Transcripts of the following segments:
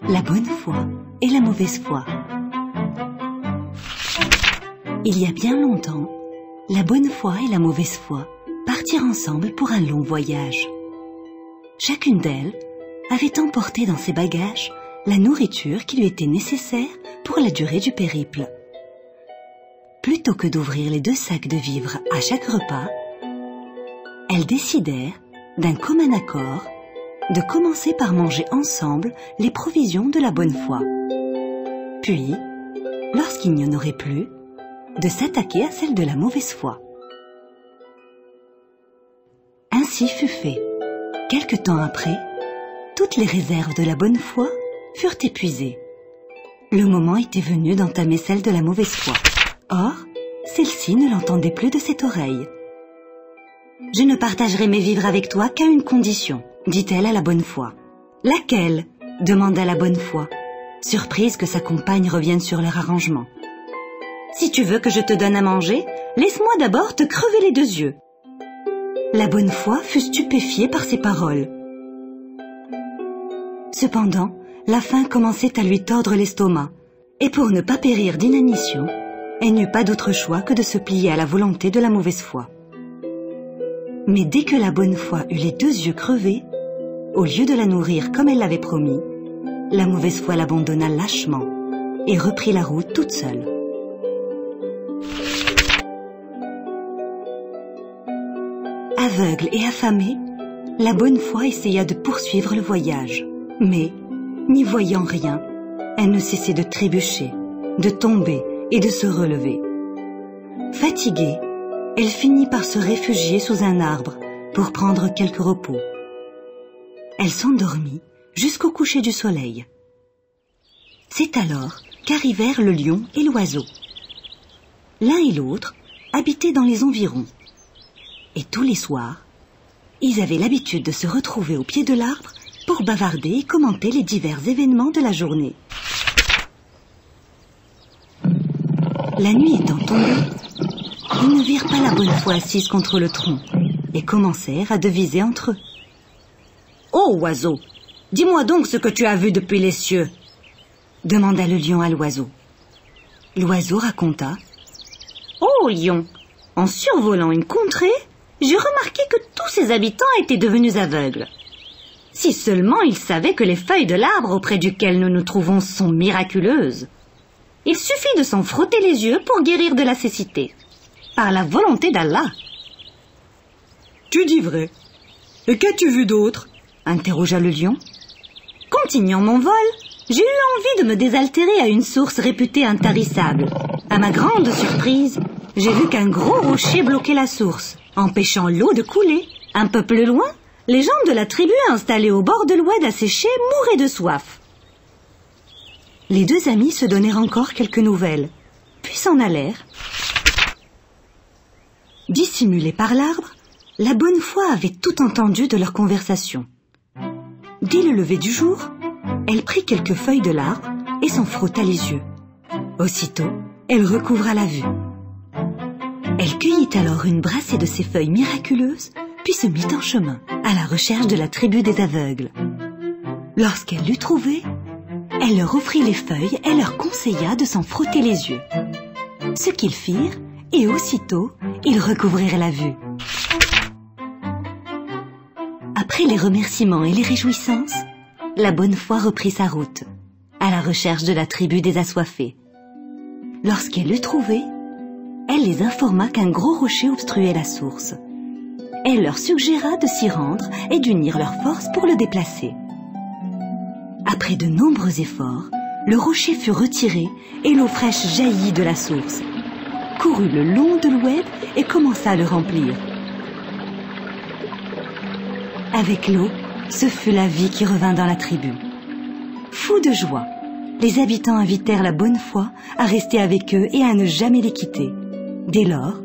La bonne foi et la mauvaise foi. Il y a bien longtemps, la bonne foi et la mauvaise foi partirent ensemble pour un long voyage. Chacune d'elles avait emporté dans ses bagages la nourriture qui lui était nécessaire pour la durée du périple. Plutôt que d'ouvrir les 2 sacs de vivres à chaque repas, elles décidèrent, d'un commun accord, de commencer par manger ensemble les provisions de la bonne foi. Puis, lorsqu'il n'y en aurait plus, de s'attaquer à celle de la mauvaise foi. Ainsi fut fait. Quelque temps après, toutes les réserves de la bonne foi furent épuisées. Le moment était venu d'entamer celle de la mauvaise foi. Or, celle-ci ne l'entendait plus de cette oreille. « Je ne partagerai mes vivres avec toi qu'à une condition, » dit-elle à la bonne foi. « Laquelle ?» demanda la bonne foi, surprise que sa compagne revienne sur leur arrangement. « Si tu veux que je te donne à manger, laisse-moi d'abord te crever les 2 yeux. » La bonne foi fut stupéfiée par ces paroles. Cependant, la faim commençait à lui tordre l'estomac, et pour ne pas périr d'inanition, elle n'eut pas d'autre choix que de se plier à la volonté de la mauvaise foi. Mais dès que la bonne foi eut les 2 yeux crevés, au lieu de la nourrir comme elle l'avait promis, la mauvaise foi l'abandonna lâchement et reprit la route toute seule. Aveugle et affamée, la bonne foi essaya de poursuivre le voyage, mais, n'y voyant rien, elle ne cessait de trébucher, de tomber et de se relever. Fatiguée, elle finit par se réfugier sous un arbre pour prendre quelque repos. Elle s'endormit jusqu'au coucher du soleil. C'est alors qu'arrivèrent le lion et l'oiseau. L'un et l'autre habitaient dans les environs. Et tous les soirs, ils avaient l'habitude de se retrouver au pied de l'arbre pour bavarder et commenter les divers événements de la journée. La nuit étant tombée, ils ne virent pas la bonne foi assise contre le tronc et commencèrent à deviser entre eux. « Ô oiseau, dis-moi donc ce que tu as vu depuis les cieux !» demanda le lion à l'oiseau. L'oiseau raconta. « Ô lion, en survolant une contrée, j'ai remarqué que tous ses habitants étaient devenus aveugles. Si seulement ils savaient que les feuilles de l'arbre auprès duquel nous nous trouvons sont miraculeuses. Il suffit de s'en frotter les yeux pour guérir de la cécité, par la volonté d'Allah. »« Tu dis vrai. Et qu'as-tu vu d'autre ?» interrogea le lion. « Continuant mon vol, j'ai eu envie de me désaltérer à une source réputée intarissable. À ma grande surprise, j'ai vu qu'un gros rocher bloquait la source, empêchant l'eau de couler. Un peu plus loin, les gens de la tribu installés au bord de l'oued asséché mouraient de soif. » Les 2 amis se donnèrent encore quelques nouvelles, puis s'en allèrent. Dissimulée par l'arbre, la bonne foi avait tout entendu de leur conversation. Dès le lever du jour, elle prit quelques feuilles de l'arbre et s'en frotta les yeux. Aussitôt, elle recouvra la vue. Elle cueillit alors une brassée de ces feuilles miraculeuses, puis se mit en chemin, à la recherche de la tribu des aveugles. Lorsqu'elle l'eut trouvée, elle leur offrit les feuilles et leur conseilla de s'en frotter les yeux. Ce qu'ils firent, et aussitôt, ils recouvrirent la vue. Après les remerciements et les réjouissances, la bonne foi reprit sa route, à la recherche de la tribu des assoiffés. Lorsqu'elle l'eut trouvée, elle les informa qu'un gros rocher obstruait la source. Elle leur suggéra de s'y rendre et d'unir leurs forces pour le déplacer. Après de nombreux efforts, le rocher fut retiré et l'eau fraîche jaillit de la source, courut le long de l'oued et commença à le remplir. Avec l'eau, ce fut la vie qui revint dans la tribu. Fous de joie, les habitants invitèrent la bonne foi à rester avec eux et à ne jamais les quitter. Dès lors,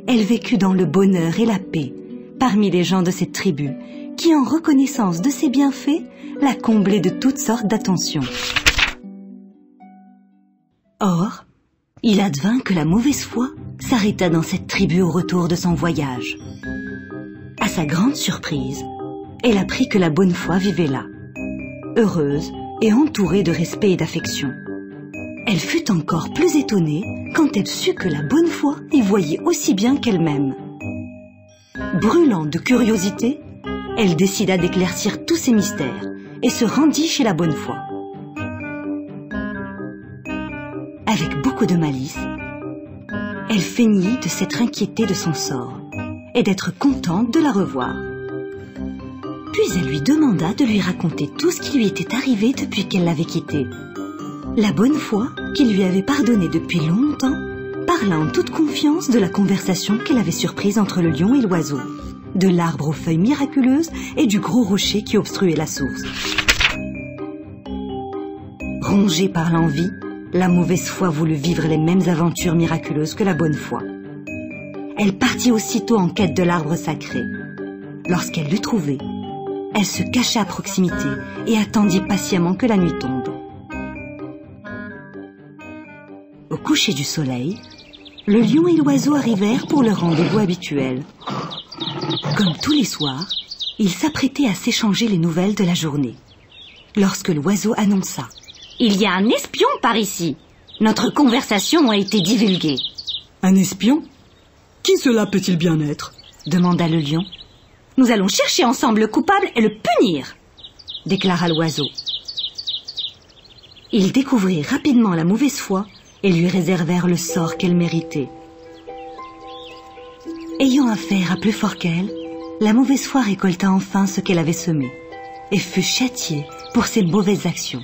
elle vécut dans le bonheur et la paix parmi les gens de cette tribu qui, en reconnaissance de ses bienfaits, la comblaient de toutes sortes d'attentions. Or, il advint que la mauvaise foi s'arrêta dans cette tribu au retour de son voyage. À sa grande surprise, elle apprit que la bonne foi vivait là. Heureuse, et entourée de respect et d'affection. Elle fut encore plus étonnée quand elle sut que la bonne foi y voyait aussi bien qu'elle-même. Brûlant de curiosité, elle décida d'éclaircir tous ces mystères et se rendit chez la bonne foi. Avec beaucoup de malice, elle feignit de s'être inquiétée de son sort et d'être contente de la revoir. Puis elle lui demanda de lui raconter tout ce qui lui était arrivé depuis qu'elle l'avait quittée. La bonne foi, qui lui avait pardonné depuis longtemps, parla en toute confiance de la conversation qu'elle avait surprise entre le lion et l'oiseau, de l'arbre aux feuilles miraculeuses et du gros rocher qui obstruait la source. Rongée par l'envie, la mauvaise foi voulut vivre les mêmes aventures miraculeuses que la bonne foi. Elle partit aussitôt en quête de l'arbre sacré. Lorsqu'elle l'eut trouvé, elle se cacha à proximité et attendit patiemment que la nuit tombe. Au coucher du soleil, le lion et l'oiseau arrivèrent pour leur rendez-vous habituel. Comme tous les soirs, ils s'apprêtaient à s'échanger les nouvelles de la journée. Lorsque l'oiseau annonça « Il y a un espion par ici. Notre conversation a été divulguée. » « Un espion? Qui cela peut-il bien être ?» demanda le lion. « Nous allons chercher ensemble le coupable et le punir !» déclara l'oiseau. Ils découvrirent rapidement la mauvaise foi et lui réservèrent le sort qu'elle méritait. Ayant affaire à plus fort qu'elle, la mauvaise foi récolta enfin ce qu'elle avait semé et fut châtiée pour ses mauvaises actions.